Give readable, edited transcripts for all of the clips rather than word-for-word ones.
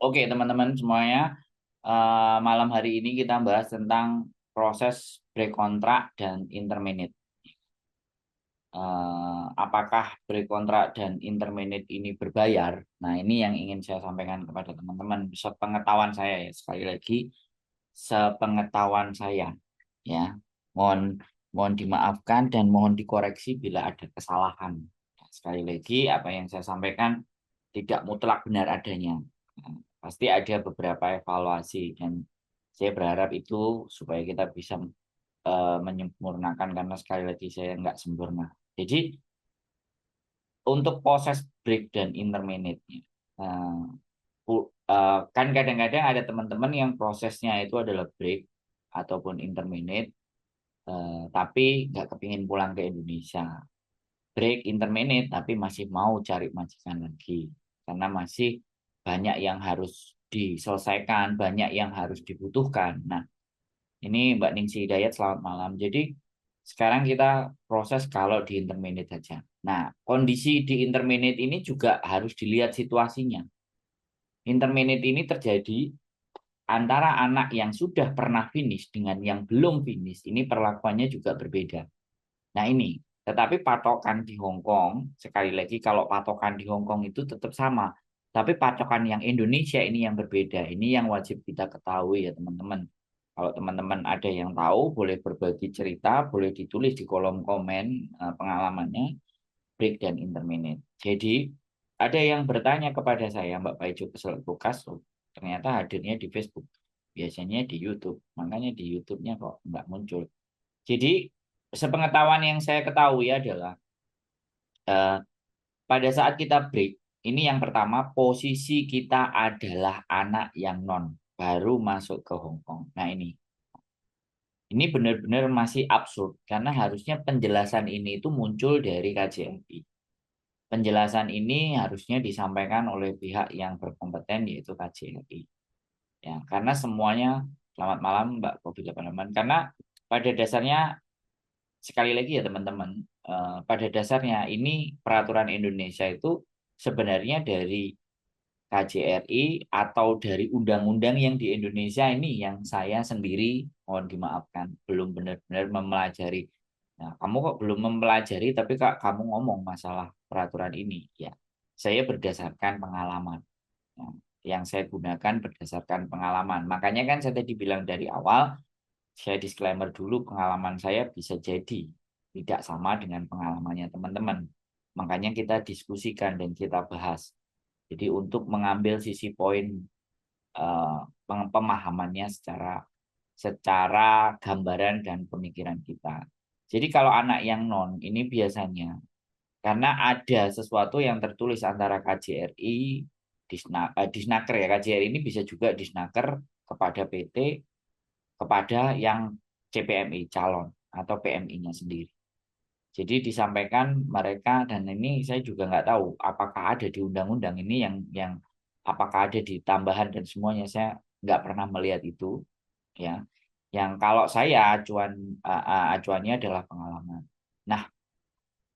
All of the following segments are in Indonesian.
Oke, teman-teman semuanya, malam hari ini kita bahas tentang proses break kontrak dan interminate. Apakah break kontrak dan interminate ini berbayar? Nah, ini yang ingin saya sampaikan kepada teman-teman. Sepengetahuan saya ya, sekali lagi, sepengetahuan saya ya. Mohon mohon dimaafkan dan mohon dikoreksi bila ada kesalahan. Sekali lagi, apa yang saya sampaikan tidak mutlak benar adanya. Nah, pasti ada beberapa evaluasi dan saya berharap itu supaya kita bisa menyempurnakan karena sekali lagi saya nggak sempurna. Jadi untuk proses break dan interminate-nya, kan kadang-kadang ada teman-teman yang prosesnya itu adalah break ataupun interminate, tapi nggak kepingin pulang ke Indonesia. Break interminate tapi masih mau cari majikan lagi karena masih banyak yang harus diselesaikan, banyak yang harus dibutuhkan. Nah, ini Mbak Ningsi Hidayat, selamat malam. Jadi sekarang kita proses kalau di interminate saja. Nah, kondisi di interminate ini juga harus dilihat situasinya. Interminate ini terjadi antara anak yang sudah pernah finish dengan yang belum finish. Ini perlakuannya juga berbeda. Nah ini, tetapi patokan di Hong Kong, sekali lagi kalau patokan di Hong Kong itu tetap sama. Tapi patokan yang Indonesia ini yang berbeda. Ini yang wajib kita ketahui ya teman-teman. Kalau teman-teman ada yang tahu, boleh berbagi cerita, boleh ditulis di kolom komen pengalamannya, break dan interminate. Jadi, ada yang bertanya kepada saya, Mbak Paijo Bekas, ternyata hadirnya di Facebook. Biasanya di YouTube, makanya di YouTube-nya kok nggak muncul. Jadi, sepengetahuan yang saya ketahui adalah eh, pada saat kita break, ini yang pertama posisi kita adalah anak yang non baru masuk ke Hong Kong. Nah ini benar-benar masih absurd karena harusnya penjelasan ini itu muncul dari KJRI. Penjelasan ini harusnya disampaikan oleh pihak yang berkompeten yaitu KJRI. Ya, karena semuanya selamat malam Mbak Kofi 88. Karena pada dasarnya sekali lagi ya teman-teman, pada dasarnya ini peraturan Indonesia itu sebenarnya dari KJRI atau dari undang-undang yang di Indonesia ini yang saya sendiri mohon dimaafkan belum benar-benar mempelajari. Nah, kamu kok belum mempelajari tapi Kak kamu ngomong masalah peraturan ini. Ya, saya berdasarkan pengalaman. Nah, yang saya gunakan berdasarkan pengalaman. Makanya kan saya tadi bilang dari awal saya disclaimer dulu pengalaman saya bisa jadi tidak sama dengan pengalamannya teman-teman. Makanya kita diskusikan dan kita bahas. Jadi untuk mengambil sisi poin eh, pemahamannya secara secara gambaran dan pemikiran kita. Jadi kalau anak yang non ini biasanya karena ada sesuatu yang tertulis antara KJRI, Disnaker ya, KJRI ini bisa juga Disnaker kepada PT, kepada yang CPMI calon atau PMI-nya sendiri. Jadi disampaikan mereka dan ini saya juga nggak tahu apakah ada di undang-undang ini yang apakah ada di tambahan dan semuanya saya nggak pernah melihat itu ya. Yang kalau saya acuannya adalah pengalaman. Nah,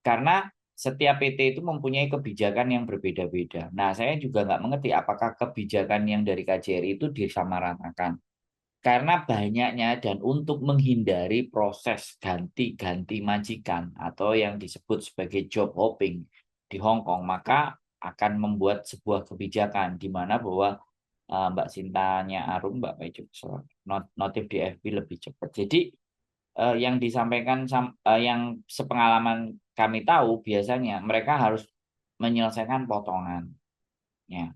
karena setiap PT itu mempunyai kebijakan yang berbeda-beda. Nah, saya juga nggak mengerti apakah kebijakan yang dari KJRI itu disamaratakan. Karena banyaknya dan untuk menghindari proses ganti-ganti majikan atau yang disebut sebagai job hopping di Hong Kong, maka akan membuat sebuah kebijakan di mana bahwa Mbak Sintanya Arum, Mbak Paijo, notif di FB lebih cepat. Jadi yang disampaikan yang sepengalaman kami tahu biasanya mereka harus menyelesaikan potongan. Ya.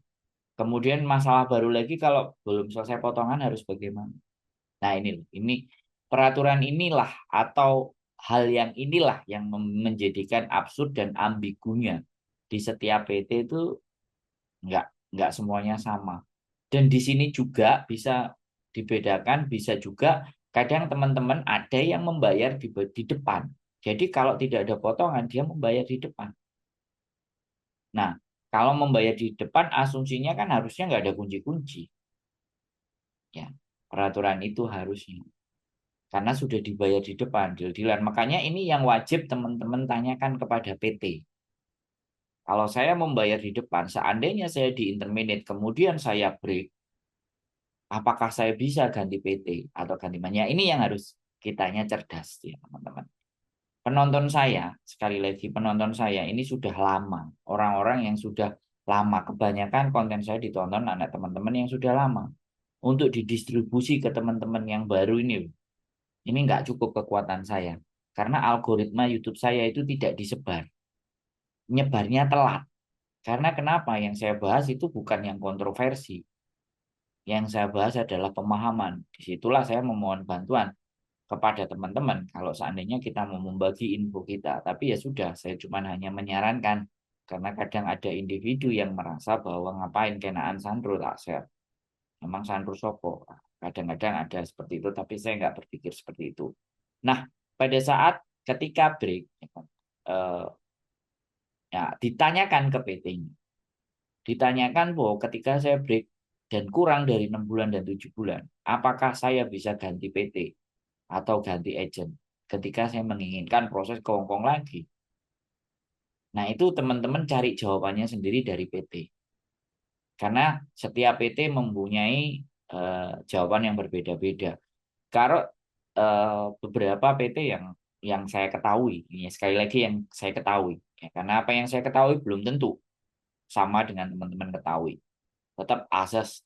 Kemudian masalah baru lagi kalau belum selesai potongan harus bagaimana? Nah ini peraturan inilah atau hal yang inilah yang menjadikan absurd dan ambigunya di setiap PT itu nggak nggak semuanya sama. Dan di sini juga bisa dibedakan, bisa juga kadang teman-teman ada yang membayar di depan. Jadi kalau tidak ada potongan dia membayar di depan. Nah kalau membayar di depan asumsinya kan harusnya nggak ada kunci-kunci. Ya peraturan itu harusnya. Karena sudah dibayar di depan deal-dealan. Makanya ini yang wajib teman-teman tanyakan kepada PT. Kalau saya membayar di depan, seandainya saya di intermediate, kemudian saya break, apakah saya bisa ganti PT atau ganti banyak? Ini yang harus kitanya cerdas ya teman-teman. Penonton saya, sekali lagi penonton saya ini sudah lama. Orang-orang yang sudah lama. Kebanyakan konten saya ditonton anak teman-teman yang sudah lama. Untuk didistribusi ke teman-teman yang baru ini nggak cukup kekuatan saya. Karena algoritma YouTube saya itu tidak disebar. Nyebarnya telat. Karena kenapa? Yang saya bahas itu bukan yang kontroversi. Yang saya bahas adalah pemahaman. Disitulah saya memohon bantuan kepada teman-teman kalau seandainya kita mau membagi info kita. Tapi ya sudah, saya cuma hanya menyarankan. Karena kadang ada individu yang merasa bahwa ngapain kenaan Sandro tak share. Memang Sandro Sopo. Kadang-kadang ada seperti itu, tapi saya nggak berpikir seperti itu. Nah, pada saat ketika break, ya, ditanyakan ke PT-nya. Ditanyakan bahwa ketika saya break dan kurang dari 6 bulan dan 7 bulan, apakah saya bisa ganti PT atau ganti agent ketika saya menginginkan proses ke Hong Kong lagi. Nah, itu teman-teman cari jawabannya sendiri dari PT. Karena setiap PT mempunyai jawaban yang berbeda-beda. Kalau beberapa PT yang saya ketahui, ini sekali lagi yang saya ketahui, ya, karena apa yang saya ketahui belum tentu sama dengan teman-teman ketahui. Tetap asas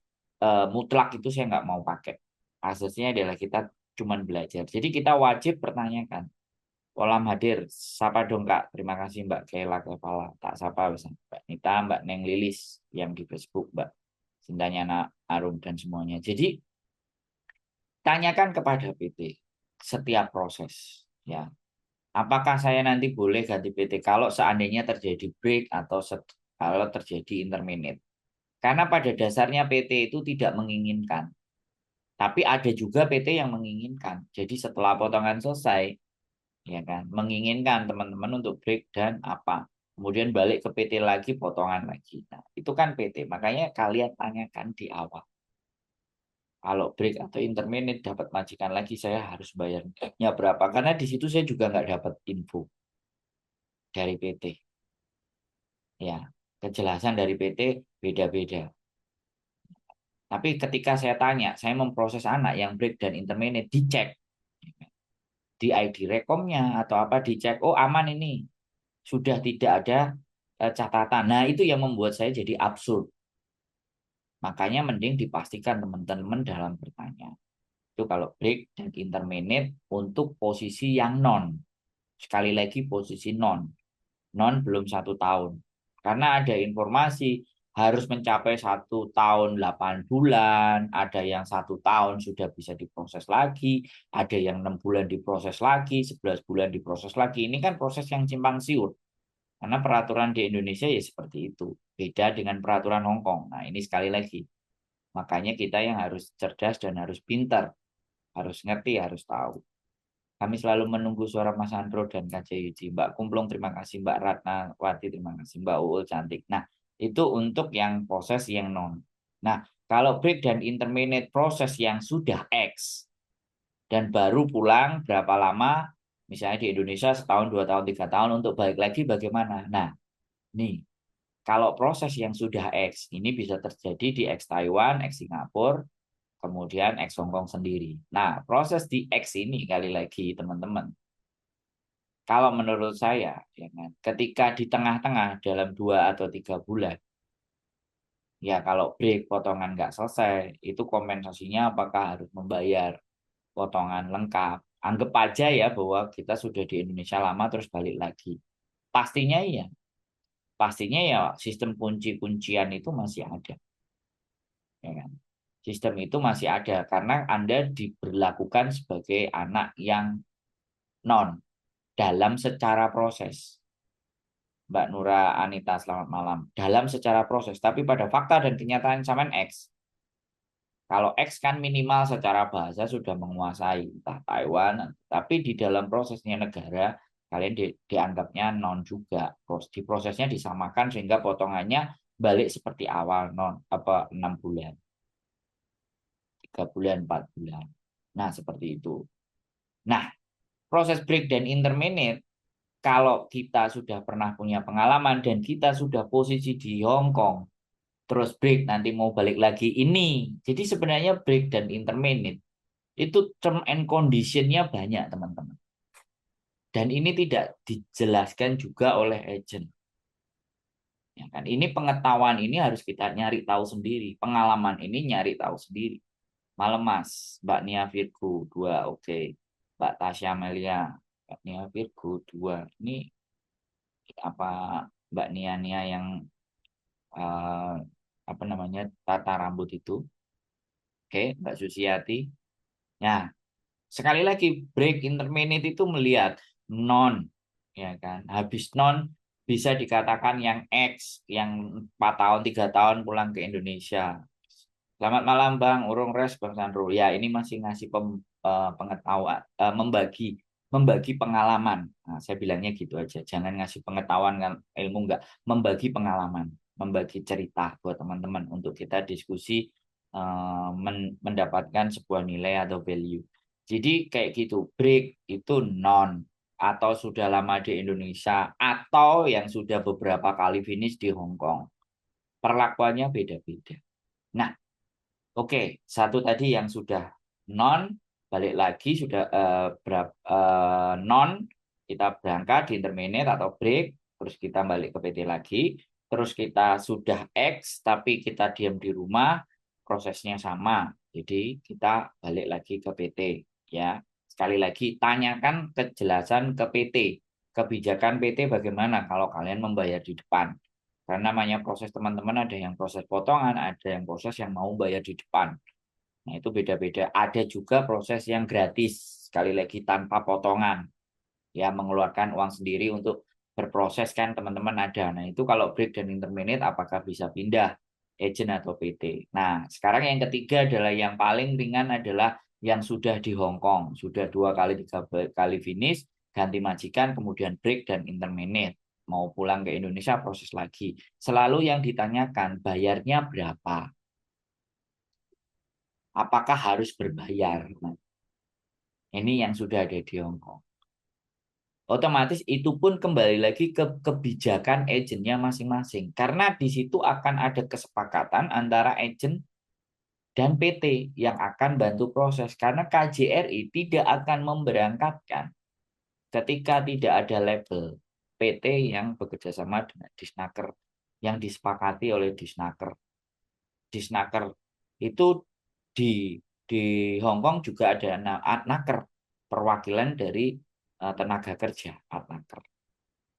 mutlak itu saya nggak mau pakai. Asasnya adalah kita cuman belajar. Jadi kita wajib pertanyakan. Kolam hadir, sapa dong Kak. Terima kasih Mbak Kela Kepala. Tak sapa Mbak Nita, Mbak Neng Lilis yang di Facebook, Mbak Cintanya Arum dan semuanya. Jadi tanyakan kepada PT setiap proses. Ya, apakah saya nanti boleh ganti PT kalau seandainya terjadi break atau kalau terjadi intermediate? Karena pada dasarnya PT itu tidak menginginkan. Tapi ada juga PT yang menginginkan. Jadi setelah potongan selesai, ya kan, menginginkan teman-teman untuk break dan apa. Kemudian balik ke PT lagi, potongan lagi. Nah, itu kan PT. Makanya kalian tanyakan di awal. Kalau break atau intermediate dapat majikan lagi, saya harus bayarnya berapa. Karena di situ saya juga nggak dapat info dari PT. Ya, kejelasan dari PT beda-beda. Tapi ketika saya tanya, saya memproses anak yang break dan intermediate, dicek. Di ID rekomnya atau apa dicek, oh aman ini. Sudah tidak ada catatan. Nah, itu yang membuat saya jadi absurd. Makanya mending dipastikan teman-teman dalam bertanya. Itu kalau break dan intermediate untuk posisi yang non. Sekali lagi posisi non. Non belum 1 tahun. Karena ada informasi harus mencapai 1 tahun 8 bulan, ada yang 1 tahun sudah bisa diproses lagi, ada yang 6 bulan diproses lagi, 11 bulan diproses lagi. Ini kan proses yang simpang siur. Karena peraturan di Indonesia ya seperti itu. Beda dengan peraturan Hong Kong. Nah ini sekali lagi. Makanya kita yang harus cerdas dan harus pintar. Harus ngerti, harus tahu. Kami selalu menunggu suara Mas Andro dan Kak Yuji. Mbak Kumplung, terima kasih. Mbak Ratnawati, terima kasih. Mbak Uul, cantik. Nah, itu untuk yang proses yang non. Nah, kalau break dan intermediate proses yang sudah X dan baru pulang berapa lama, misalnya di Indonesia 1 tahun, 2 tahun, 3 tahun, untuk balik lagi bagaimana? Nah, nih, kalau proses yang sudah X, ini bisa terjadi di X Taiwan, X Singapura, kemudian X Hongkong sendiri. Nah, proses di X ini kali lagi teman-teman. Kalau menurut saya, ya kan, ketika di tengah-tengah dalam 2 atau 3 bulan, ya kalau break potongan nggak selesai, itu kompensasinya apakah harus membayar potongan lengkap? Anggap aja ya bahwa kita sudah di Indonesia lama terus balik lagi. Pastinya iya. Pastinya ya sistem kunci-kuncian itu masih ada. Ya kan? Sistem itu masih ada karena Anda diberlakukan sebagai anak yang non dalam secara proses. Mbak Nura Anita, selamat malam. Dalam secara proses, tapi pada fakta dan kenyataan samain X. Kalau X kan minimal secara bahasa sudah menguasai entah Taiwan, tapi di dalam prosesnya negara kalian dianggapnya non juga. Di prosesnya disamakan sehingga potongannya balik seperti awal non apa 6 bulan, 3 bulan, 4 bulan. Nah seperti itu. Nah proses break dan intermediate kalau kita sudah pernah punya pengalaman dan kita sudah posisi di Hong Kong, terus break nanti mau balik lagi ini. Jadi sebenarnya break dan intermittent itu term and condition-nya banyak teman-teman. Dan ini tidak dijelaskan juga oleh agent. Ya kan? Ini pengetahuan ini harus kita nyari tahu sendiri. Pengalaman ini nyari tahu sendiri. Malam Mas, Mbak Nia Virgo 2, oke. Mbak Tasya Melia, Mbak Nia Virgo 2. Ini apa Mbak Nia yang eh, apa namanya tata rambut itu? Oke, Mbak Susiati. Nah, sekali lagi break intermittent itu melihat non, ya kan? Habis non bisa dikatakan yang X, yang 4 tahun, 3 tahun pulang ke Indonesia. Selamat malam Bang, urung res Bang Sandro. Ya, ini masih ngasih pengetahuan, membagi pengalaman. Nah, saya bilangnya gitu aja. Jangan ngasih pengetahuan kan ilmu enggak, membagi pengalaman, membagi cerita buat teman-teman untuk kita diskusi mendapatkan sebuah nilai atau value. Jadi kayak gitu, break itu non atau sudah lama di Indonesia atau yang sudah beberapa kali finish di Hong Kong. Perlakuannya beda-beda. Nah, oke, satu tadi yang sudah non, balik lagi sudah non, kita berangkat di intermediate atau break, terus kita balik ke PT lagi, terus kita sudah X, tapi kita diam di rumah, prosesnya sama. Jadi kita balik lagi ke PT, ya. Sekali lagi, tanyakan kejelasan ke PT. Kebijakan PT bagaimana kalau kalian membayar di depan. Karena namanya proses teman-teman ada yang proses potongan, ada yang proses yang mau bayar di depan. Nah, itu beda-beda. Ada juga proses yang gratis, sekali lagi tanpa potongan. Ya, mengeluarkan uang sendiri untuk berproses kan teman-teman ada. Nah, itu kalau break dan intermediate apakah bisa pindah agent atau PT. Nah, sekarang yang ketiga adalah yang paling ringan adalah yang sudah di Hong Kong. Sudah 2 kali 3 kali finish, ganti majikan, kemudian break dan intermediate. Mau pulang ke Indonesia proses lagi. Selalu yang ditanyakan bayarnya berapa? Apakah harus berbayar? Nah, ini yang sudah ada di Hong Kong. Otomatis itu pun kembali lagi ke kebijakan agennya masing-masing. Karena di situ akan ada kesepakatan antara agen dan PT yang akan bantu proses. Karena KJRI tidak akan memberangkatkan ketika tidak ada label PT yang bekerja sama dengan Disnaker yang disepakati oleh Disnaker. Disnaker itu di Hong Kong juga ada Naker, perwakilan dari tenaga kerja Naker.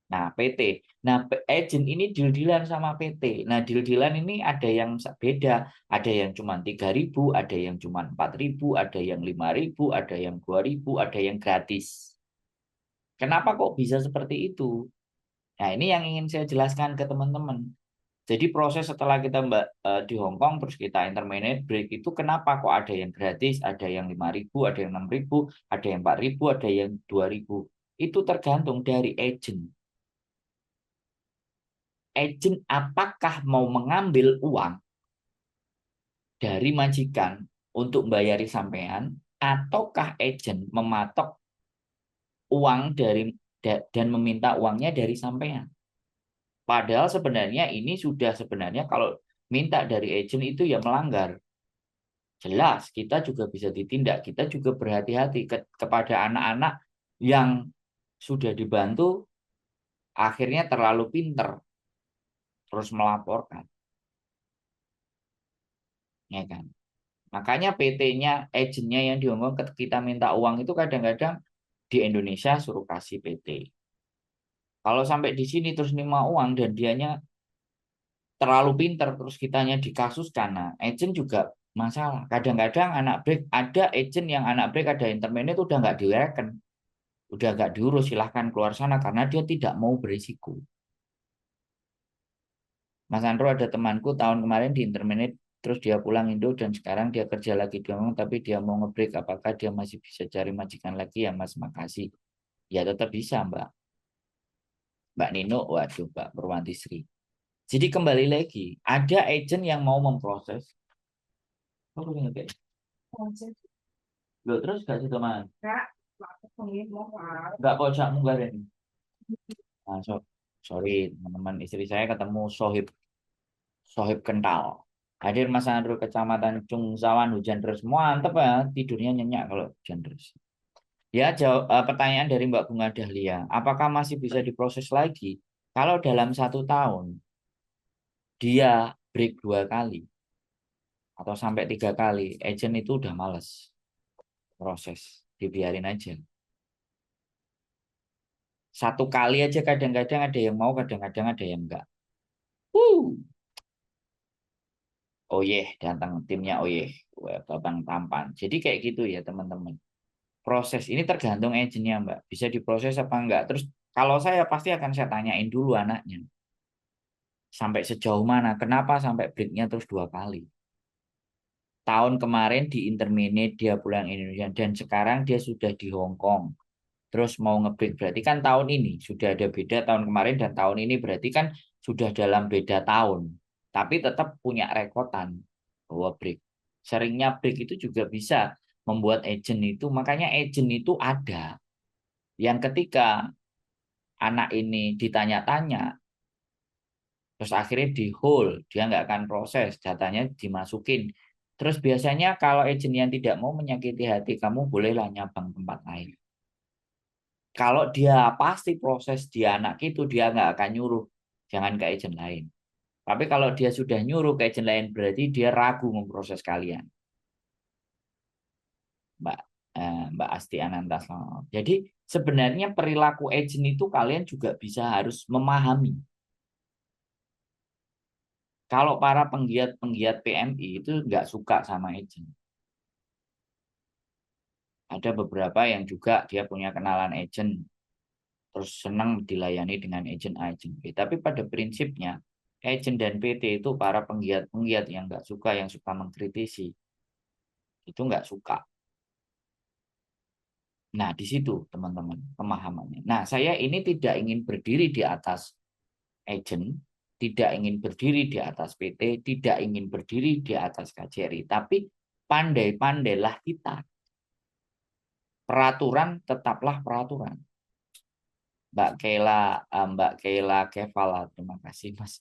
Nah, PT. Nah, agent ini deal-dealan sama PT. Nah, deal-dealan ini ada yang beda. Ada yang cuma 3.000, ada yang cuma 4.000, ada yang 5.000, ada yang 2.000, ada yang gratis. Kenapa kok bisa seperti itu? Nah, ini yang ingin saya jelaskan ke teman-teman. Jadi proses setelah kita di Hong Kong terus kita intermediate break itu kenapa kok ada yang gratis, ada yang 5.000, ada yang 6.000, ada yang 4.000, ada yang 2.000. Itu tergantung dari agent. Agent apakah mau mengambil uang dari majikan untuk membayari sampean ataukah agent mematok uang dari dan meminta uangnya dari sampean. Padahal sebenarnya ini sudah sebenarnya kalau minta dari agent itu ya melanggar. Jelas kita juga bisa ditindak, kita juga berhati-hati kepada anak-anak yang sudah dibantu akhirnya terlalu pinter terus melaporkan, ya kan? Makanya PT-nya, agennya yang di Hong Kong kita minta uang itu kadang-kadang di Indonesia suruh kasih PT. Kalau sampai di sini terus nerima uang dan dianya terlalu pinter terus kitanya dikasuskan, nah agent juga masalah. Kadang-kadang anak break ada agent yang anak break ada intermediate itu udah nggak direken, udah nggak diurus silahkan keluar sana karena dia tidak mau berisiko. Mas Andro ada temanku tahun kemarin di intermediate terus dia pulang Indo dan sekarang dia kerja lagi di Hong Kong tapi dia mau ngebreak apakah dia masih bisa cari majikan lagi ya Mas makasih. Ya tetap bisa Mbak Nino, waduh Mbak Purwanti Sri. Jadi kembali lagi ada agent yang mau memproses. Oh, kayak lo terus gak sih teman? Enggak pojok munggah ini. Nah, sorry teman-teman, istri saya ketemu sohib sohib kental. Hadir Mas Andrew Kecamatan Cungsawan, hujan deras. Mantep ya, tidurnya nyenyak kalau hujan deras. Ya, pertanyaan dari Mbak Bunga Dahlia. Apakah masih bisa diproses lagi? Kalau dalam 1 tahun, dia break 2 kali atau sampai 3 kali, agent itu udah males proses. Dibiarin aja. 1 kali aja kadang-kadang ada yang mau, kadang-kadang ada yang enggak. Uh, oh datang timnya oh babang tampan. Jadi kayak gitu ya teman-teman. Proses ini tergantung agentnya Mbak. Bisa diproses apa enggak. Terus kalau saya pasti akan saya tanyain dulu anaknya. Sampai sejauh mana? Kenapa sampai breaknya terus 2 kali? Tahun kemarin di intermediate dia pulang Indonesia dan sekarang dia sudah di Hong Kong. Terus mau ngebreak berarti kan tahun ini sudah ada beda tahun kemarin dan tahun ini berarti kan sudah dalam beda tahun. Tapi tetap punya rekotan bahwa break. Seringnya break itu juga bisa membuat agent itu, makanya agent itu ada yang ketika anak ini ditanya-tanya, terus akhirnya di hold, dia nggak akan proses, datanya dimasukin. Terus biasanya kalau agent yang tidak mau menyakiti hati kamu, bolehlah nyabang tempat lain. Kalau dia pasti proses dia anak itu, dia nggak akan nyuruh. Jangan ke agent lain. Tapi kalau dia sudah nyuruh ke agent lain, berarti dia ragu memproses kalian. Mbak Mbak Asti Anantaslono. Jadi sebenarnya perilaku agent itu kalian juga bisa harus memahami. Kalau para penggiat-penggiat PMI itu nggak suka sama agent. Ada beberapa yang juga dia punya kenalan agent, terus senang dilayani dengan agent A, agent B. Tapi pada prinsipnya, agent dan PT itu para penggiat-penggiat yang nggak suka, yang suka mengkritisi. Itu nggak suka. Nah, di situ teman-teman pemahamannya. Nah, saya ini tidak ingin berdiri di atas agent, tidak ingin berdiri di atas PT, tidak ingin berdiri di atas KJRI, tapi pandai-pandailah kita. Peraturan tetaplah peraturan. Mbak Kayla Kevala, terima kasih Mas.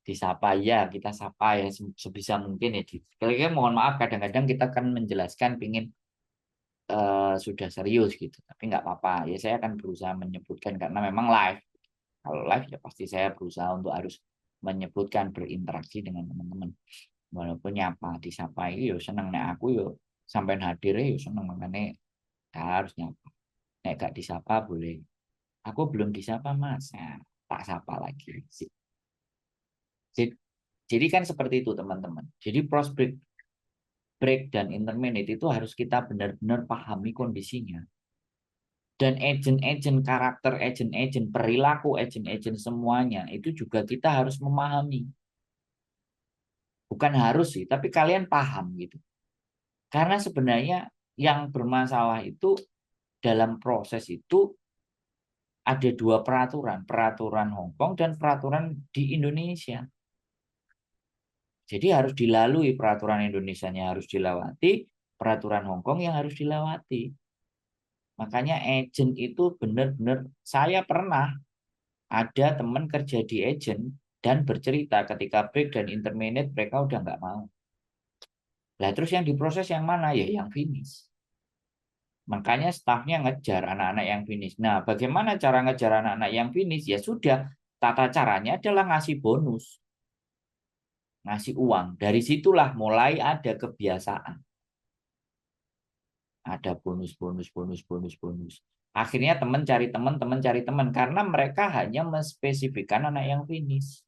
Disapa ya, kita sapa ya sebisa mungkin ya. Kali-kali mohon maaf kadang-kadang kita kan menjelaskan pingin sudah serius gitu, tapi nggak apa-apa. Ya saya akan berusaha menyebutkan karena memang live. Kalau live ya pasti saya berusaha untuk harus menyebutkan berinteraksi dengan teman-teman. Walaupun nyapa disapa itu yo seneng nek aku yo sampai hadir yo seneng makanya harus nyapa. Nek gak disapa boleh. Aku belum disapa Mas. Nah, tak sapa lagi. Jadi kan seperti itu teman-teman. Jadi prospek break dan intermediate itu harus kita benar-benar pahami kondisinya. Dan agent-agent karakter, agent-agent perilaku, agent-agent semuanya itu juga kita harus memahami. Bukan harus sih, tapi kalian paham gitu. Karena sebenarnya yang bermasalah itu dalam proses itu ada dua peraturan, peraturan Hong Kong dan peraturan di Indonesia. Jadi harus dilalui peraturan Indonesianya harus dilewati, peraturan Hong Kong yang harus dilewati. Makanya agent itu benar-benar saya pernah ada teman kerja di agent dan bercerita ketika break dan intermediate mereka udah nggak mau. Lah terus yang diproses yang mana ya yang finish. Makanya stafnya ngejar anak-anak yang finish. Nah, bagaimana cara ngejar anak-anak yang finish? Ya sudah, tata caranya adalah ngasih bonus, ngasih uang. Dari situlah mulai ada kebiasaan. Ada bonus, bonus, bonus, bonus, bonus. Akhirnya teman cari teman karena mereka hanya menspesifikkan anak yang finish.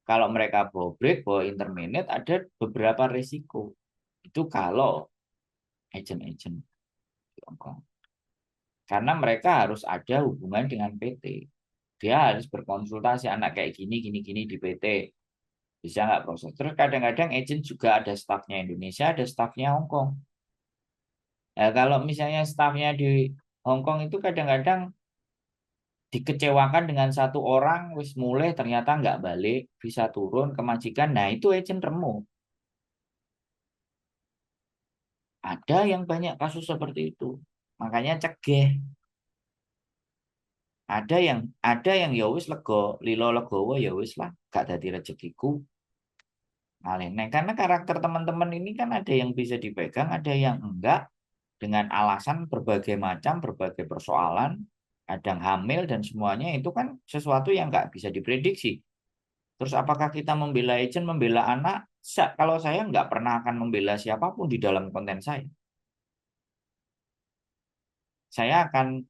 Kalau mereka bawa break, bawa intermediate, ada beberapa resiko. Itu kalau agent-agent Tiongkok. Karena mereka harus ada hubungan dengan PT. Dia harus berkonsultasi anak kayak gini, gini, gini di PT. Bisa nggak proses? Terus kadang-kadang agent juga ada stafnya Indonesia, ada stafnya Hong Kong. Nah, kalau misalnya stafnya di Hong Kong itu kadang-kadang dikecewakan dengan satu orang, wis mulai ternyata nggak balik, bisa turun ke majikan. Nah, itu agent remove. Ada yang banyak kasus seperti itu. Makanya cegah. Ada yang ya wis lego, lilo legowo ya wis lah, gak dadi rezekiku. Nah, karena karakter teman-teman ini kan ada yang bisa dipegang, ada yang enggak, dengan alasan berbagai macam, berbagai persoalan, kadang hamil dan semuanya itu kan sesuatu yang nggak bisa diprediksi. Terus apakah kita membela agent, membela anak? Kalau saya nggak pernah akan membela siapapun di dalam konten saya. Saya akan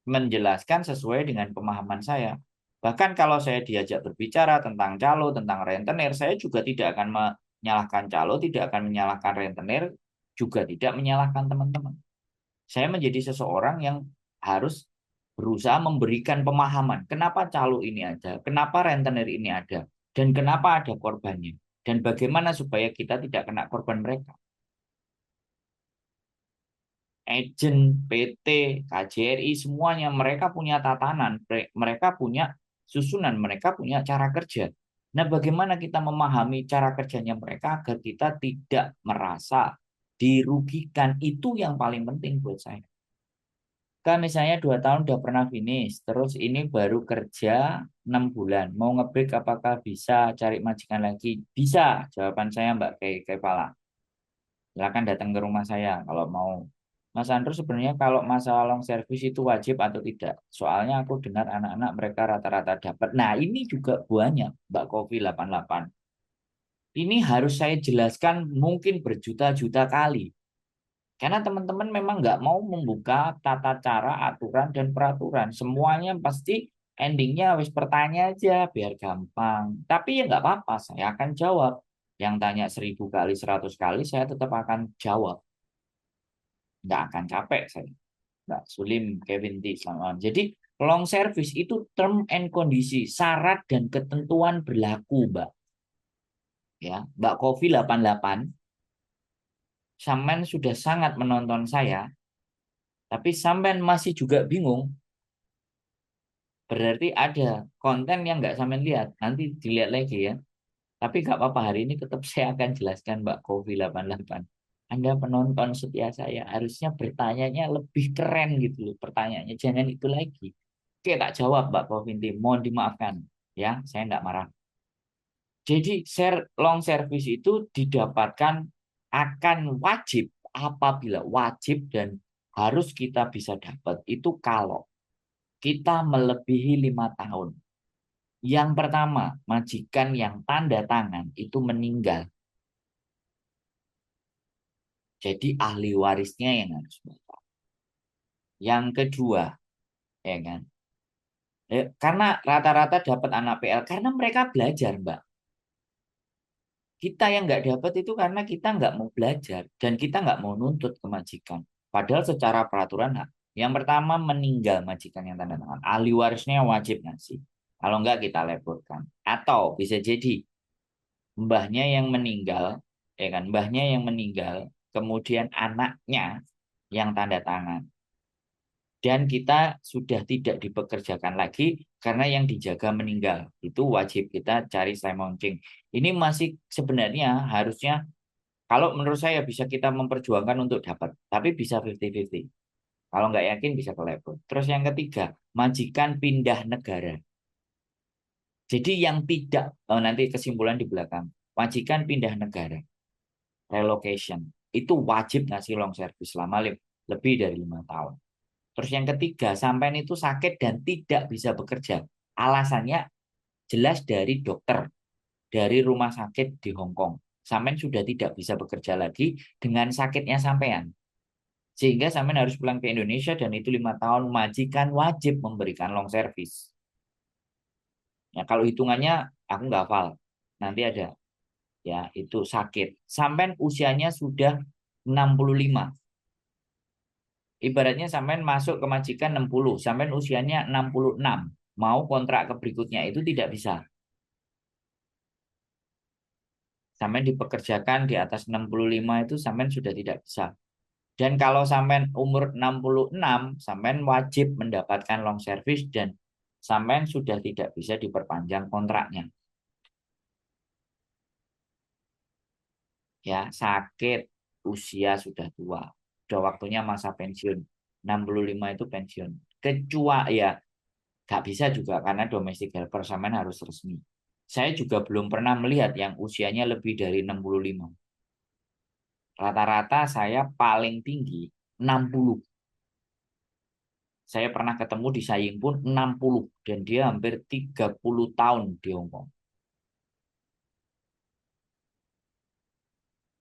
menjelaskan sesuai dengan pemahaman saya. Bahkan kalau saya diajak berbicara tentang calo, tentang rentenir, saya juga tidak akan menyalahkan calo, tidak akan menyalahkan rentenir, juga tidak menyalahkan teman-teman. Saya menjadi seseorang yang harus berusaha memberikan pemahaman. Kenapa calo ini ada? Kenapa rentenir ini ada? Dan kenapa ada korbannya? Dan bagaimana supaya kita tidak kena korban mereka? Agen, PT, KJRI, semuanya mereka punya tatanan, mereka punya susunan, mereka punya cara kerja. Nah, bagaimana kita memahami cara kerjanya mereka agar kita tidak merasa dirugikan? Itu yang paling penting buat saya. Kan misalnya 2 tahun udah pernah finish, terus ini baru kerja 6 bulan. Mau ngebreak apakah bisa cari majikan lagi? Bisa, jawaban saya Mbak Kepala. Silakan datang ke rumah saya kalau mau. Mas Andrew sebenarnya kalau masalah long service itu wajib atau tidak? Soalnya aku dengar anak-anak mereka rata-rata dapat. Nah ini juga banyak Mbak Kofi 88. Ini harus saya jelaskan mungkin berjuta-juta kali. Karena teman-teman memang nggak mau membuka tata cara, aturan, dan peraturan. Semuanya pasti endingnya wis bertanya aja biar gampang. Tapi ya nggak apa-apa, saya akan jawab. Yang tanya 1000 kali, 100 kali, saya tetap akan jawab. Nggak akan capek saya. Mbak Sulim, Kevin T, selamat malam. Jadi long service itu term and kondisi, syarat dan ketentuan berlaku, Mbak. Ya, Mbak Kofi 88, sampean sudah sangat menonton saya, tapi sampean masih juga bingung. Berarti ada konten yang nggak sampean lihat. Nanti dilihat lagi ya. Tapi nggak apa-apa, hari ini tetap saya akan jelaskan Mbak Kofi 88. Anda penonton setia saya, harusnya bertanyanya lebih keren gitu loh. Pertanyaannya jangan itu lagi. Oke, tak jawab Mbak Kofinti. Mohon dimaafkan. Ya, saya nggak marah. Jadi long service itu didapatkan akan wajib apabila wajib dan harus kita bisa dapat itu kalau kita melebihi 5 tahun. Yang pertama, majikan yang tanda tangan itu meninggal. Jadi ahli warisnya yang harus bapak. Yang kedua, ya kan? Karena rata-rata dapat anak PL karena mereka belajar, Mbak. Kita yang nggak dapat itu karena kita nggak mau belajar dan kita nggak mau nuntut ke majikan. Padahal secara peraturan hak. Yang pertama meninggal majikan yang tanda tangan. Ahli warisnya wajib ngasih. Kalau nggak kita laporkan. Atau bisa jadi mbahnya yang meninggal, ya kan? Mbahnya yang meninggal, kemudian anaknya yang tanda tangan. Dan kita sudah tidak dipekerjakan lagi karena yang dijaga meninggal. Itu wajib kita cari simon. Ini masih sebenarnya harusnya kalau menurut saya bisa kita memperjuangkan untuk dapat, tapi bisa 50-50. Kalau nggak yakin bisa ke labor. Terus yang ketiga, majikan pindah negara. Jadi yang tidak, nanti kesimpulan di belakang, majikan pindah negara, relocation, itu wajib ngasih long service selama lebih dari 5 tahun. Terus yang ketiga, sampean itu sakit dan tidak bisa bekerja. Alasannya jelas dari dokter, dari rumah sakit di Hong Kong. Sampean sudah tidak bisa bekerja lagi dengan sakitnya sampean. Sehingga sampean harus pulang ke Indonesia dan itu 5 tahun majikan wajib memberikan long service. Ya, kalau hitungannya aku nggak hafal. Nanti ada. Ya, itu sakit. Sampean usianya sudah 65. Ibaratnya sampean masuk ke majikan 60, sampean usianya 66. Mau kontrak ke berikutnya itu tidak bisa. Sampean dipekerjakan di atas 65 itu sampean sudah tidak bisa. Dan kalau sampean umur 66, sampean wajib mendapatkan long service dan sampean sudah tidak bisa diperpanjang kontraknya. Ya, sakit, usia sudah tua. Sudah waktunya masa pensiun. 65 itu pensiun. Kecuali ya nggak bisa juga karena domestic helper sampean harus resmi. Saya juga belum pernah melihat yang usianya lebih dari 65. Rata-rata saya paling tinggi 60. Saya pernah ketemu di Saying pun 60 dan dia hampir 30 tahun di Hong Kong.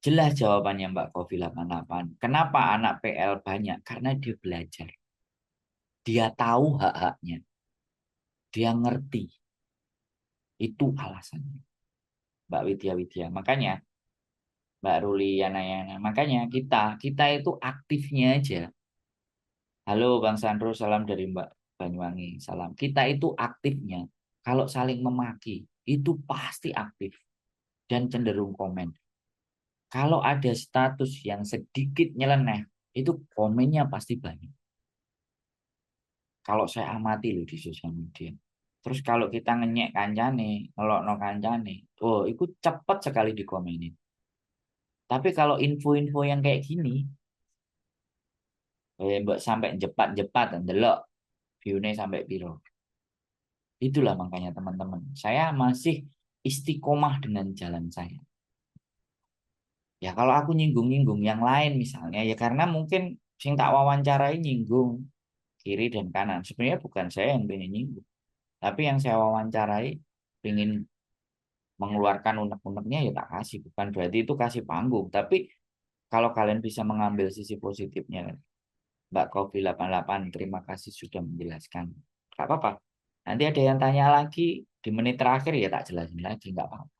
Jelas jawabannya Mbak Kofi 88. Kenapa anak PL banyak? Karena dia belajar. Dia tahu hak-haknya. Dia ngerti. Itu alasannya. Mbak Widya Widya. Makanya Mbak Ruli Yana Yana. Makanya kita itu aktifnya aja. Halo Bang Sandro, salam dari Mbak Banyuwangi. Salam. Kita itu aktifnya. Kalau saling memaki, itu pasti aktif dan cenderung komen. Kalau ada status yang sedikit nyeleneh, itu komennya pasti banyak. Kalau saya amati loh di sosial media. Terus kalau kita ngenyek kancane, ngelokno kancane, oh itu cepat sekali dikomenin. Tapi kalau info-info yang kayak gini, mbak sampai jepat-jepat ndelok view-nya sampai piro. Itulah makanya teman-teman, saya masih istiqomah dengan jalan saya. Ya kalau aku nyinggung-nyinggung yang lain misalnya, ya karena mungkin sing tak wawancarai nyinggung kiri dan kanan. Sebenarnya bukan saya yang pengen nyinggung, tapi yang saya wawancarai pengen mengeluarkan unek-uneknya ya tak kasih. Bukan berarti itu kasih panggung, tapi kalau kalian bisa mengambil sisi positifnya, Mbak Kofi 88, terima kasih sudah menjelaskan. Gak apa-apa. Nanti ada yang tanya lagi di menit terakhir ya tak jelasin lagi, nggak apa-apa.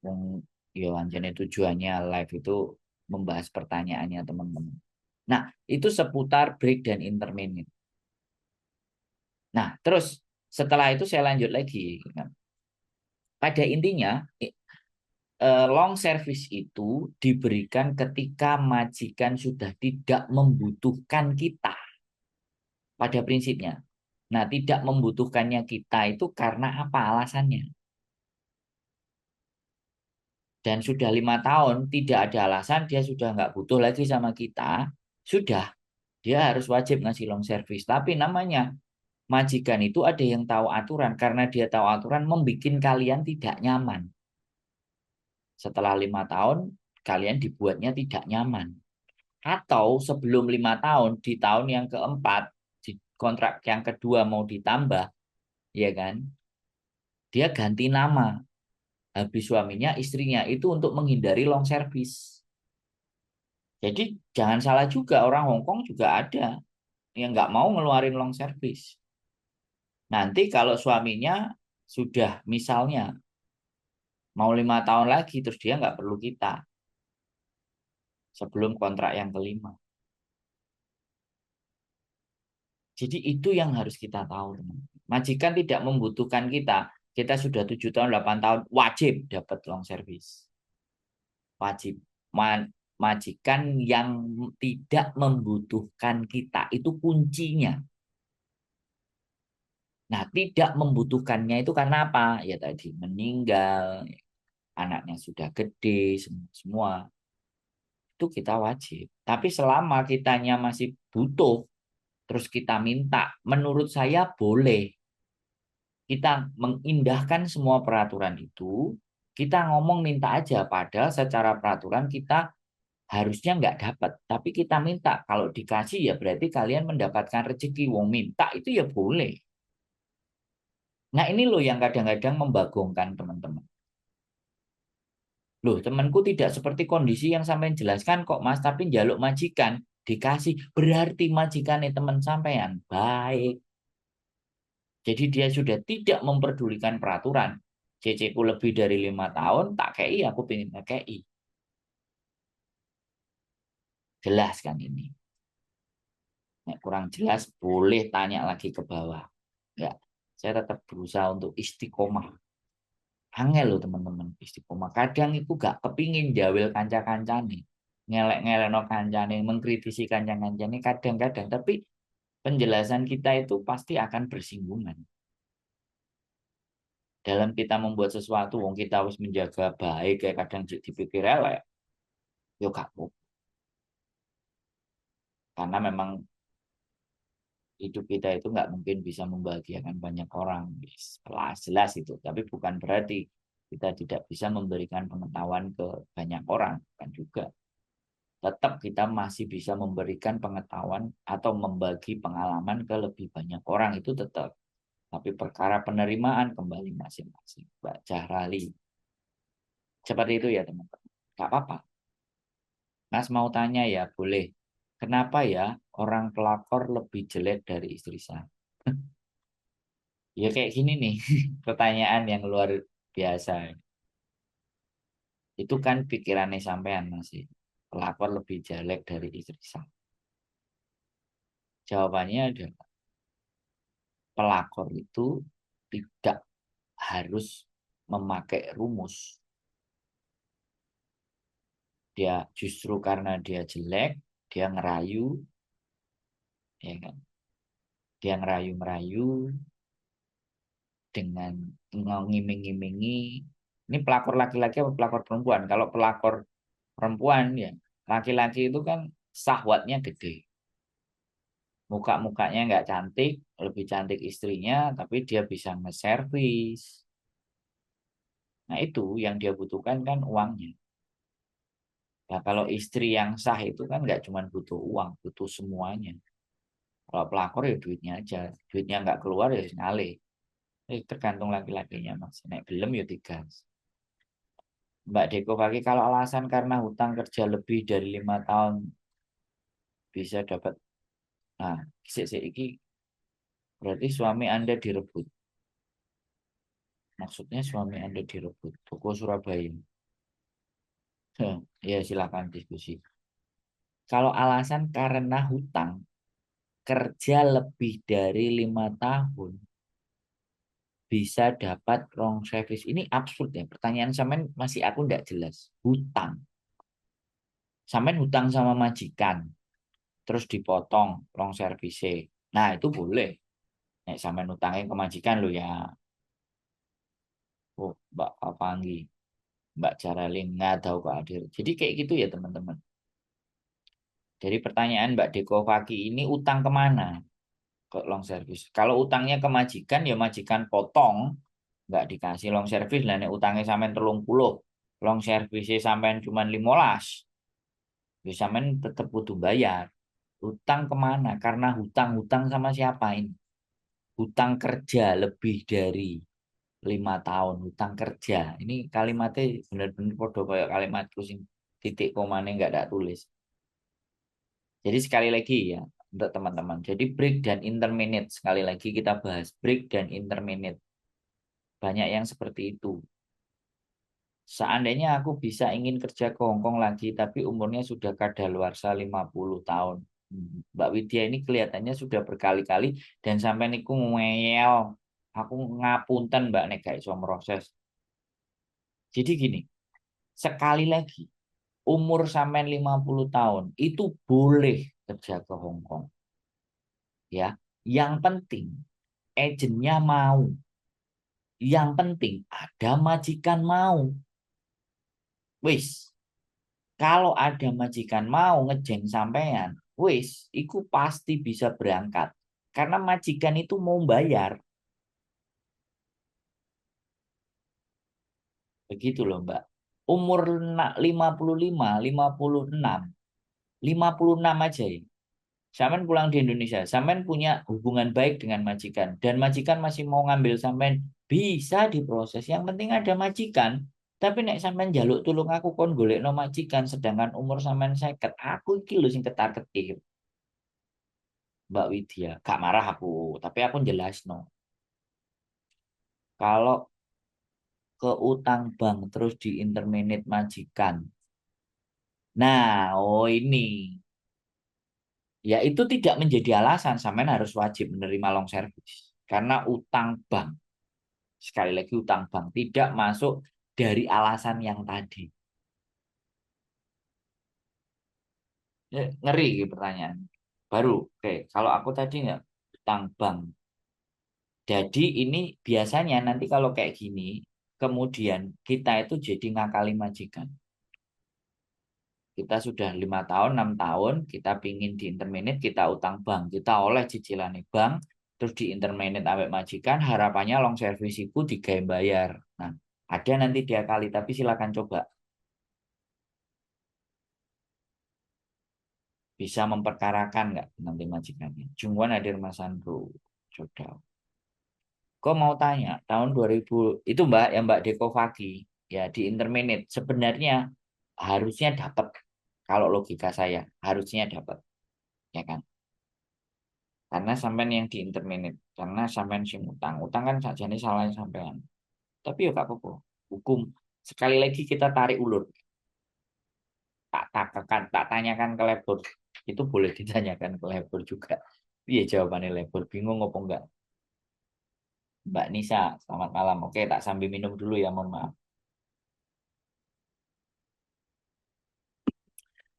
Yang ya anjane tujuannya live itu membahas pertanyaannya teman-teman. Nah, itu seputar break dan intermittent. Nah, terus setelah itu saya lanjut lagi. Pada intinya, long service itu diberikan ketika majikan sudah tidak membutuhkan kita pada prinsipnya. Nah, tidak membutuhkannya kita itu karena apa alasannya? Dan sudah 5 tahun tidak ada alasan dia sudah nggak butuh lagi sama kita, sudah dia harus wajib ngasih long service. Tapi namanya majikan itu ada yang tahu aturan karena dia tahu aturan membuat kalian tidak nyaman. Setelah 5 tahun kalian dibuatnya tidak nyaman. Atau sebelum 5 tahun di tahun yang keempat di kontrak yang kedua mau ditambah, ya kan? Dia ganti nama habis suaminya istrinya itu untuk menghindari long service. Jadi jangan salah juga orang Hong Kong juga ada yang nggak mau ngeluarin long service. Nanti kalau suaminya sudah misalnya mau 5 tahun lagi terus dia nggak perlu kita sebelum kontrak yang kelima. Jadi itu yang harus kita tahu, teman. Majikan tidak membutuhkan kita. Kita sudah 7 tahun, 8 tahun, wajib dapat long service. Wajib. Majikan yang tidak membutuhkan kita, itu kuncinya. Nah, tidak membutuhkannya itu karena apa? Ya tadi meninggal, anaknya sudah gede, semua. Itu kita wajib. Tapi selama kitanya masih butuh, terus kita minta, menurut saya boleh. Kita mengindahkan semua peraturan itu, kita ngomong minta aja, padahal secara peraturan kita harusnya nggak dapat, tapi kita minta. Kalau dikasih ya berarti kalian mendapatkan rezeki. Wong minta itu ya boleh. Nah ini loh yang kadang-kadang membagongkan teman-teman. Loh temanku tidak seperti kondisi yang sampai jelaskan kok mas, tapi njaluk majikan dikasih. Berarti majikan teman sampean baik. Jadi dia sudah tidak memperdulikan peraturan. CC ku lebih dari 5 tahun, tak kei, aku pengen kei. Jelas kan ini. Nek kurang jelas, boleh tanya lagi ke bawah. Enggak, saya tetap berusaha untuk istiqomah. Angel loh teman-teman, istiqomah. Kadang itu gak kepingin jawil kanca-kancane. Ngelek-ngelek no kancane, mengkritisi kanca-kancane kadang-kadang. Tapi penjelasan kita itu pasti akan bersinggungan. Dalam kita membuat sesuatu, wong kita harus menjaga baik, kayak kadang dipikir elek. Yo gak apa. Karena memang Hidup kita itu nggak mungkin bisa membahagiakan banyak orang, jelas itu. Tapi bukan berarti kita tidak bisa memberikan pengetahuan ke banyak orang, kan juga. Tetap kita masih bisa memberikan pengetahuan atau membagi pengalaman ke lebih banyak orang itu tetap. Tapi perkara penerimaan kembali masing-masing. Mbak Jahrali. Seperti itu ya teman-teman. Gak apa-apa. Mas mau tanya ya, boleh. Kenapa ya orang pelakor lebih jelek dari istri saya? Ya kayak gini nih, pertanyaan yang luar biasa. Itu kan pikirannya sampean masih. Pelakor lebih jelek dari istri saya. Jawabannya adalah pelakor itu tidak harus memakai rumus. Dia justru karena dia jelek, dia ngerayu, ya kan? Dia ngerayu-ngerayu dengan ngiming-ngimingi. Ini pelakor laki-laki atau pelakor perempuan? Kalau pelakor perempuan ya, laki-laki itu kan syahwatnya gede. Muka-mukanya nggak cantik, lebih cantik istrinya, tapi dia bisa nge-service. Nah itu yang dia butuhkan kan uangnya. Nah kalau istri yang sah itu kan nggak cuma butuh uang, butuh semuanya. Kalau pelakor ya duitnya aja, duitnya nggak keluar ya ngalih. Tergantung laki-lakinya mas. Nek belum ya digas. Mbak Deko Faki kalau alasan karena hutang kerja lebih dari 5 tahun bisa dapat. Nah, iki berarti suami Anda direbut. Maksudnya suami Anda direbut. Toko Surabaya. Ya silakan diskusi. Kalau alasan karena hutang kerja lebih dari 5 tahun bisa dapat wrong service. Ini absurd ya. Pertanyaan sampean masih aku tidak jelas. Hutang. Sampean hutang sama majikan. Terus dipotong wrong service. Nah itu boleh. Nek sampean hutangnya ke majikan lo ya. Oh, Mbak Papanggi, Mbak Jaralin nggak tahu Kak Adir. Jadi kayak gitu ya teman-teman. Jadi pertanyaan Mbak Deko Faki ini utang kemana? Ke long service. Kalau utangnya ke majikan ya majikan potong, nggak dikasih long service lah. Nek utangnya sampean 30, long service sampean cuma 15, ya sampean tetap butuh bayar. Utang kemana? Karena hutang-hutang sama siapa ini? Hutang kerja lebih dari 5 tahun hutang kerja. Ini kalimatnya benar-benar podo kayak kalimatku sing titik komanya nggak ada tulis. Jadi sekali lagi ya untuk teman-teman. Jadi break dan interminate sekali lagi kita bahas break dan interminate. Banyak yang seperti itu. Seandainya aku bisa ingin kerja ke Hong Kong lagi tapi umurnya sudah kadaluarsa 50 tahun. Mbak Widya ini kelihatannya sudah berkali-kali dan sampai niku ngeyel. Aku ngapunten Mbak nek gak iso proses. Jadi gini, sekali lagi umur sampai 50 tahun itu boleh kerja ke Hong Kong ya. Yang penting agennya mau. Yang penting ada majikan mau. Wis, kalau ada majikan mau ngejeng sampean, wis, iku pasti bisa berangkat. Karena majikan itu mau bayar. Begitu loh, Mbak. Umur 55, 56, 56 aja ya. Sampean pulang di Indonesia, sampean punya hubungan baik dengan majikan dan majikan masih mau ngambil sampean bisa diproses. Yang penting ada majikan. Tapi nek sampean jaluk tulung aku kon golekno majikan sedangkan umur sampean 50, aku iki lho sing ketar-ketir. Mbak Widya, gak marah aku, tapi aku jelas no. Kalau ke utang bank terus di interminate majikan. Nah, oh ini ya itu tidak menjadi alasan sampean harus wajib menerima long service karena utang bank. Sekali lagi utang bank tidak masuk dari alasan yang tadi. Ngeri gitu pertanyaan. Baru, oke. Kalau aku tadi nggak utang bank. Jadi ini biasanya nanti kalau kayak gini, kemudian kita itu jadi ngakali majikan. Kita sudah 5 tahun, 6 tahun, kita pingin di intermediate, kita utang bank, kita oleh cicilan bank, terus di intermediate sampai majikan, harapannya long service itu digawe bayar. Nah, ada nanti dia kali, tapi silakan coba. Bisa memperkarakan nggak nanti majikannya? Jungwon hadir Mas Andro. Coba. Kok mau tanya, tahun 2000 itu Mbak, yang Mbak Deko Faki, ya di intermediate sebenarnya harusnya dapat. Kalau logika saya, harusnya dapat. Ya kan? Karena sampean yang di intermediate, karena sampean sing utang. Utang kan saja ini salahnya sampean. Tapi ya gak apa-apa. Hukum. Sekali lagi kita tarik ulur. Tak tanyakan ke labor. Itu boleh ditanyakan ke labor juga. Iya jawabannya labor. Bingung apa enggak? Mbak Nisa, selamat malam. Oke, tak sambil minum dulu ya, mohon maaf.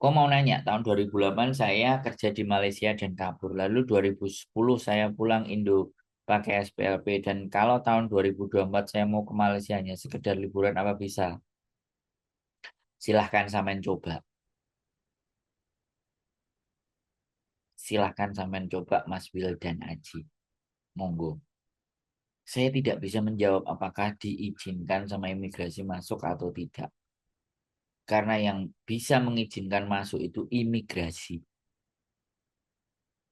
Kok mau nanya, tahun 2008 saya kerja di Malaysia dan kabur. Lalu 2010 saya pulang Indo pakai SPLP. Dan kalau tahun 2024 saya mau ke Malaysia hanya sekedar liburan apa bisa? Silahkan sampean coba. Silahkan sampean coba Mas Will dan Aji. Monggo. Saya tidak bisa menjawab apakah diizinkan sama imigrasi masuk atau tidak. Karena yang bisa mengizinkan masuk itu imigrasi.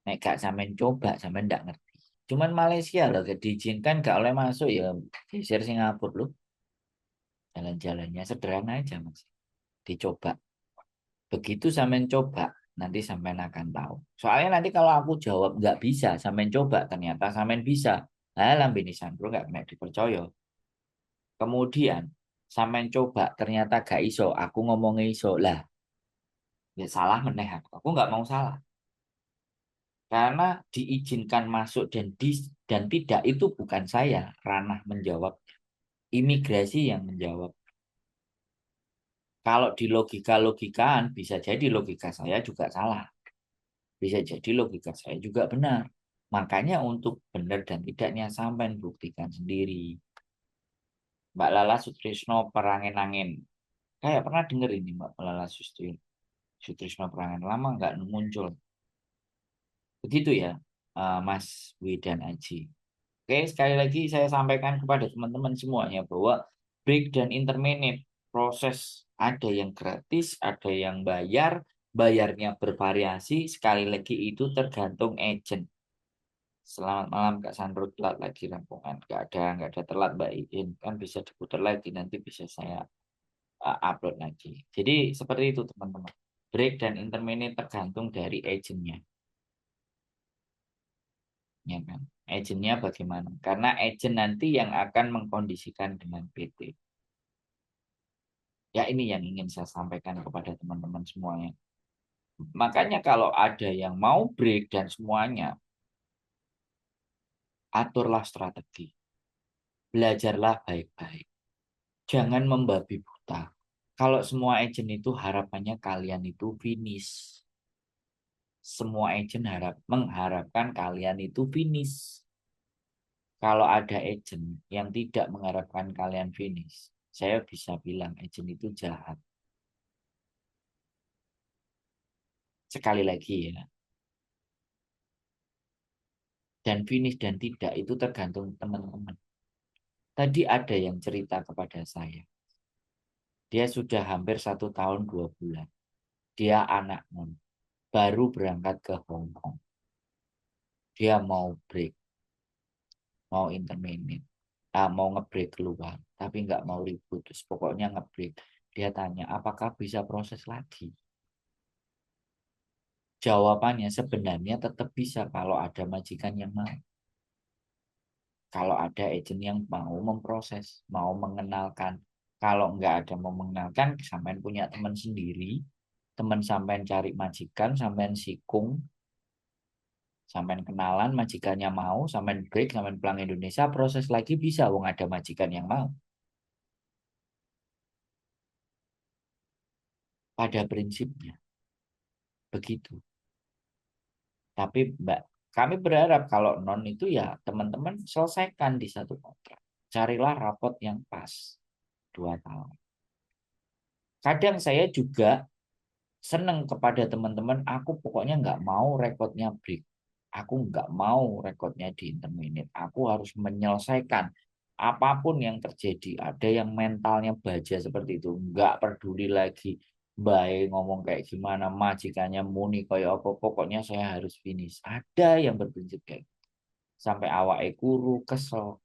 Nek gak sampean coba, sampean nggak ngerti. Cuman Malaysia loh, gak diizinkan gak oleh masuk ya geser Singapura loh. Jalan-jalannya sederhana aja mas. Dicoba. Begitu sampean coba, nanti sampean akan tahu. Soalnya nanti kalau aku jawab nggak bisa, sampean coba ternyata sampean bisa. Nah, lambini sandro nggak kena dipercaya. Kemudian sampean coba ternyata gak iso, aku ngomongnya iso lah. Ya salah meneh aku nggak mau salah. Karena diizinkan masuk dan tidak itu bukan saya, ranah menjawab. Imigrasi yang menjawab. Kalau di logika-logikaan, bisa jadi logika saya juga salah. Bisa jadi logika saya juga benar. Makanya untuk benar dan tidaknya sampai buktikan sendiri. Mbak Lala Sutrisno Perangin-angin. Kayak pernah denger ini Mbak Lala Sutrisno Perangin. Lama nggak muncul. Begitu ya, Mas Wi dan Aji. Oke, sekali lagi saya sampaikan kepada teman-teman semuanya bahwa break dan intermediate proses ada yang gratis, ada yang bayar, bayarnya bervariasi. Sekali lagi itu tergantung agent. Selamat malam Kak Sandro, telat lagi rampungan. Nggak ada telat Mbak Iin. Kan bisa diputar lagi, nanti bisa saya upload lagi. Jadi seperti itu teman-teman. Break dan intermediate tergantung dari agentnya. Ya kan? Agentnya bagaimana? Karena agent nanti yang akan mengkondisikan dengan PT. Ya ini yang ingin saya sampaikan kepada teman-teman semuanya. Makanya kalau ada yang mau break dan semuanya, aturlah strategi. Belajarlah baik-baik. Jangan membabi buta. Kalau semua agent itu harapannya kalian itu finish. Semua agent mengharapkan kalian itu finish. Kalau ada agent yang tidak mengharapkan kalian finish, saya bisa bilang agent itu jahat. Sekali lagi ya. Dan finish dan tidak itu tergantung teman-teman. Tadi ada yang cerita kepada saya. Dia sudah hampir 1 tahun 2 bulan. Dia anak non. Baru berangkat ke Hong Kong. Dia mau break. Mau intermediate. Mau ngebreak keluar. Tapi nggak mau ribut. Terus pokoknya ngebreak. Dia tanya, apakah bisa proses lagi? Jawabannya sebenarnya tetap bisa kalau ada majikan yang mau. Kalau ada agent yang mau memproses, mau mengenalkan. Kalau nggak ada mau mengenalkan, sampean punya teman sendiri, teman sampean cari majikan, sampean sikung, sampean kenalan, majikannya mau, sampean break, sampean pulang Indonesia, proses lagi bisa, wong ada majikan yang mau. Pada prinsipnya, begitu. Tapi Mbak, kami berharap kalau non itu ya teman-teman selesaikan di satu kontrak. Carilah rapot yang pas 2 tahun. Kadang saya juga seneng kepada teman-teman, aku pokoknya nggak mau rekodnya break. Aku nggak mau rekodnya di interminute. Aku harus menyelesaikan apapun yang terjadi. Ada yang mentalnya baja seperti itu. Nggak peduli lagi baik ngomong kayak gimana, majikannya muni kayak apa. Pokoknya saya harus finish. Ada yang berprinsip kayak gitu. Sampai awake kuru, kesel,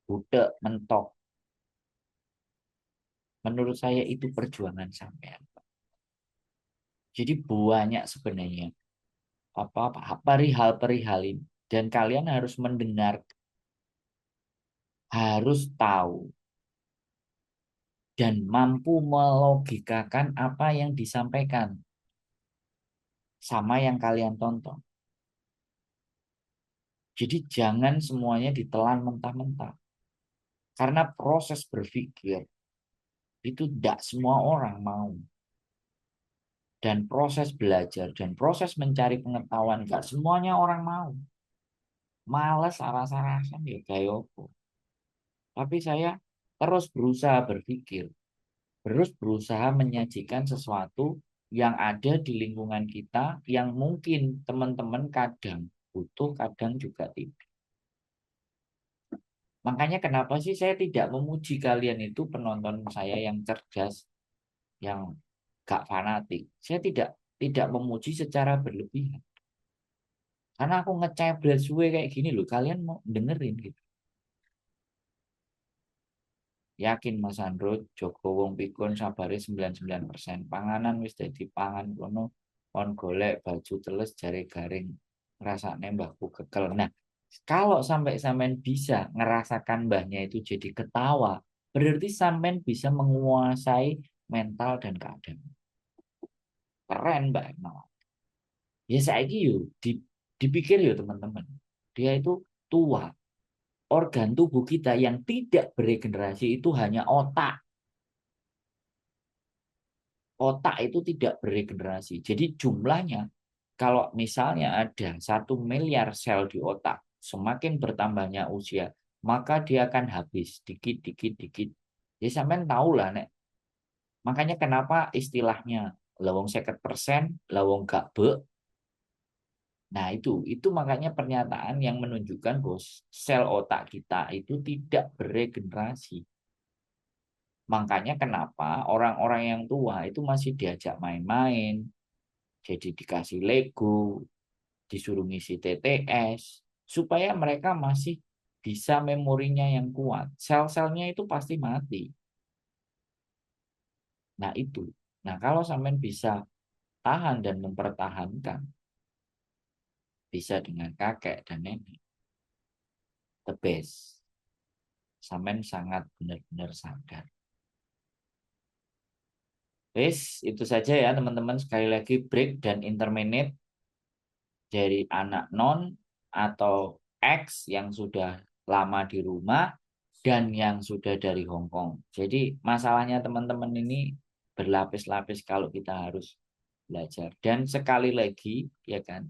budek, mentok. Menurut saya itu perjuangan sampean. Jadi banyak sebenarnya apa perihal-perihal ini, dan kalian harus mendengar, harus tahu dan mampu melogikakan apa yang disampaikan sama yang kalian tonton. Jadi jangan semuanya ditelan mentah-mentah, karena proses berpikir itu tidak semua orang mau, dan proses belajar dan proses mencari pengetahuan nggak semuanya orang mau. Males rasa-rasan ya kayak apa. Tapi saya terus berusaha berpikir, terus berusaha menyajikan sesuatu yang ada di lingkungan kita yang mungkin teman-teman kadang butuh, kadang juga tidak. Makanya kenapa sih saya tidak memuji kalian itu penonton saya yang cerdas, yang gak fanatik. Saya tidak memuji secara berlebihan. Karena aku ngecebret suwe kayak gini loh, kalian mau dengerin gitu. Yakin Mas Andro, Joko Wong Pikun sabare 99%. Panganan wis dadi pangan kono kon golek baju teles jari garing rasane mbahku kekel. Nah, kalau sampai sampean bisa ngerasakan mbahnya itu jadi ketawa, berarti sampean bisa menguasai mental dan keadaan. Keren Mbak Eno. Ya saiki yuk dipikir yuk teman-teman. Dia itu tua. Organ tubuh kita yang tidak beregenerasi itu hanya otak. Otak itu tidak beregenerasi. Jadi jumlahnya, kalau misalnya ada 1 miliar sel di otak, semakin bertambahnya usia, maka dia akan habis dikit, dikit, dikit. Jadi sampean tahu lah, Nek. Makanya kenapa istilahnya lawong 50%, lawong gak be. Nah itu makanya pernyataan yang menunjukkan bahwa sel otak kita itu tidak beregenerasi. Makanya kenapa orang-orang yang tua itu masih diajak main-main, jadi dikasih Lego, disuruh ngisi TTS, supaya mereka masih bisa memorinya yang kuat. Sel-selnya itu pasti mati. Nah itu. Nah kalau sampean bisa tahan dan mempertahankan, bisa dengan kakek dan nenek, the best. Sampean sangat benar-benar sadar. Itu saja ya teman-teman. Sekali lagi break dan interminate dari anak non atau X yang sudah lama di rumah dan yang sudah dari Hong Kong. Jadi masalahnya teman-teman ini berlapis-lapis kalau kita harus belajar. Dan sekali lagi ya kan,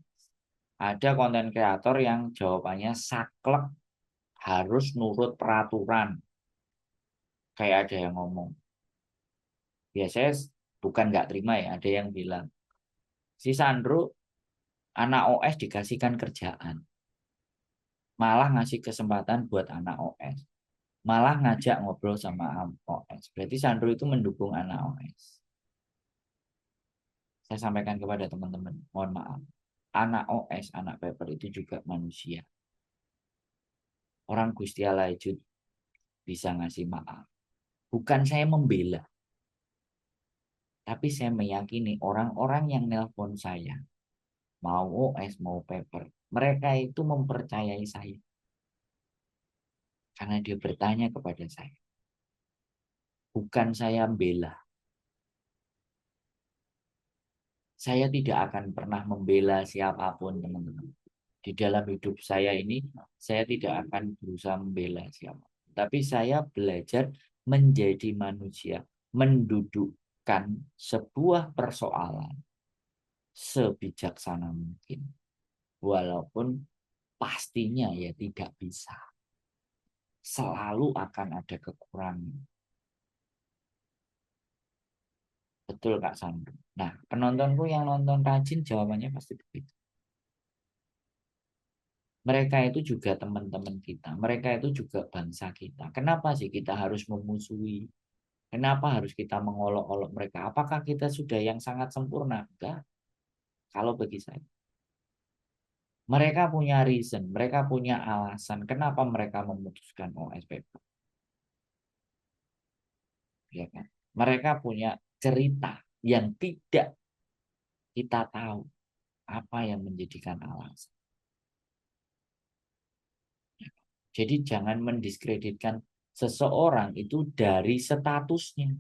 ada konten kreator yang jawabannya saklek, harus nurut peraturan. Kayak ada yang ngomong. Biasanya bukan nggak terima ya, ada yang bilang si Sandro anak OS dikasihkan kerjaan, malah ngasih kesempatan buat anak OS, malah ngajak ngobrol sama OS. Berarti Sandro itu mendukung anak OS. Saya sampaikan kepada teman-teman, mohon maaf. Anak OS, anak paper itu juga manusia. Orang Gusti Allah itu bisa ngasih maaf. Bukan saya membela, tapi saya meyakini orang-orang yang nelpon saya, mau OS, mau paper, mereka itu mempercayai saya. Karena dia bertanya kepada saya. Bukan saya bela. Saya tidak akan pernah membela siapapun, teman-teman. Di dalam hidup saya ini, saya tidak akan berusaha membela siapa. Tapi saya belajar menjadi manusia, mendudukkan sebuah persoalan sebijaksana mungkin. Walaupun pastinya ya tidak bisa. Selalu akan ada kekurangan. Betul Kak Sandro. Nah, penontonku yang nonton rajin jawabannya pasti begitu. Mereka itu juga teman-teman kita. Mereka itu juga bangsa kita. Kenapa sih kita harus memusuhi? Kenapa harus kita mengolok-olok mereka? Apakah kita sudah yang sangat sempurna? Enggak. Kalau bagi saya. Mereka punya reason, mereka punya alasan kenapa mereka memutuskan OSPP. Ya kan? Mereka punya cerita yang tidak kita tahu apa yang menjadikan alasan. Jadi jangan mendiskreditkan seseorang itu dari statusnya.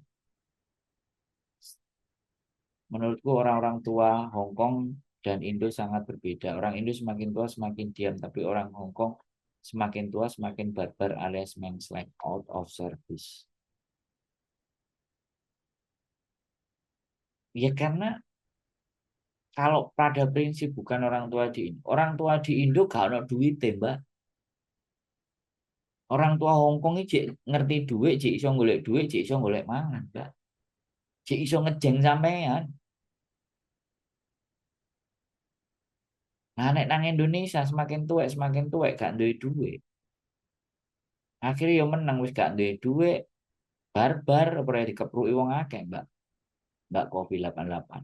Menurutku orang-orang tua Hong Kong dan Indo sangat berbeda. Orang Indo semakin tua semakin diam, tapi orang Hong Kong semakin tua semakin barbar alias mengslek out of service. Ya karena kalau pada prinsip bukan orang tua di Indo. Orang tua di Indo gak ada duit Mbak. Orang tua Hong Kong ini cik ngerti duit, cik iso golek duit, cik iso golek mangan, Mbak. Cik iso ngejeng sampean. Nah, nek nang Indonesia semakin tuwek gak duwe duit. Akhirnya yo menang wis gak duwe duit, barbar ora dikepruki wong akeh, Mbak. Mbak Kopi 88.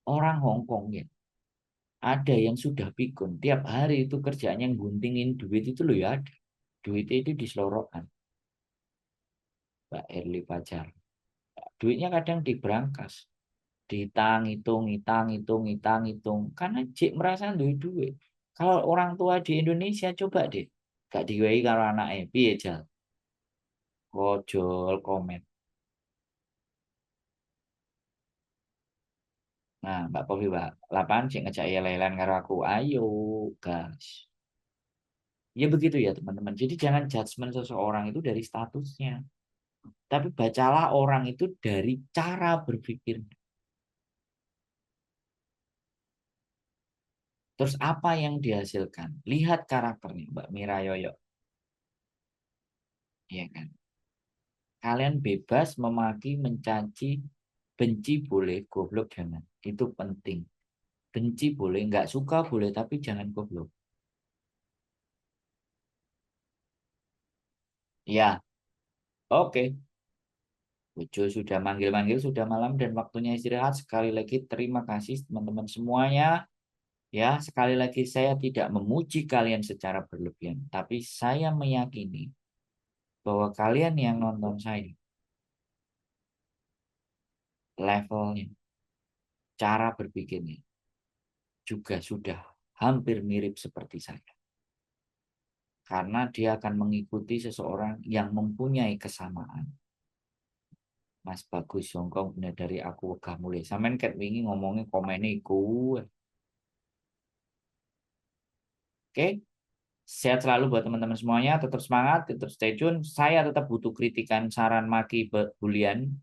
Orang Hong Kong ya, ada yang sudah pikun. Tiap hari itu kerjanya guntingin duit itu loh ya ada. Duitnya itu diselorokan, Mbak Erli Fajar. Duitnya kadang diberangkas. Hitung. Karena cik merasa duit duit. Kalau orang tua di Indonesia coba deh. Gak diwehi karo anaknya. Piye jal? Kojol komen. Nah, Mbak Kofi, Mbak. Lapan cik ngejak ya lelan karo aku. Ayo, gas. Ya begitu ya teman-teman. Jadi jangan judgement seseorang itu dari statusnya. Tapi bacalah orang itu dari cara berpikir. Terus apa yang dihasilkan? Lihat karakternya Mbak Mira Yoyo. Ya kan? Kalian bebas memaki, mencaci, benci boleh, goblok jangan. Itu penting. Benci boleh, nggak suka boleh, tapi jangan goblok. Ya, oke. Ujo sudah manggil-manggil, sudah malam dan waktunya istirahat. Sekali lagi terima kasih teman-teman semuanya. Ya, sekali lagi saya tidak memuji kalian secara berlebihan, tapi saya meyakini bahwa kalian yang nonton saya, levelnya, cara berpikirnya juga sudah hampir mirip seperti saya. Karena dia akan mengikuti seseorang yang mempunyai kesamaan. Mas Bagus Jongkong bener dari aku wegah mulai. Sampeyan ket wingi ngomongin komennya iku. Oke, sehat selalu buat teman-teman semuanya. Tetap semangat, tetap stay tune. Saya tetap butuh kritikan, saran, maki, bulian,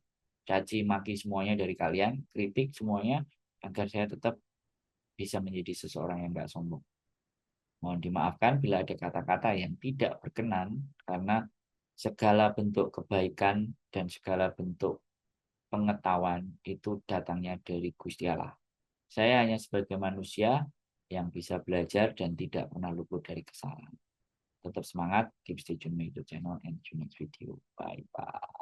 caci, maki semuanya dari kalian. Kritik semuanya agar saya tetap bisa menjadi seseorang yang gak sombong. Mohon dimaafkan bila ada kata-kata yang tidak berkenan karena segala bentuk kebaikan dan segala bentuk pengetahuan itu datangnya dari Gusti Allah. Saya hanya sebagai manusia yang bisa belajar dan tidak pernah luput dari kesalahan. Tetap semangat, keep stay tune to YouTube channel and to next video. Bye bye.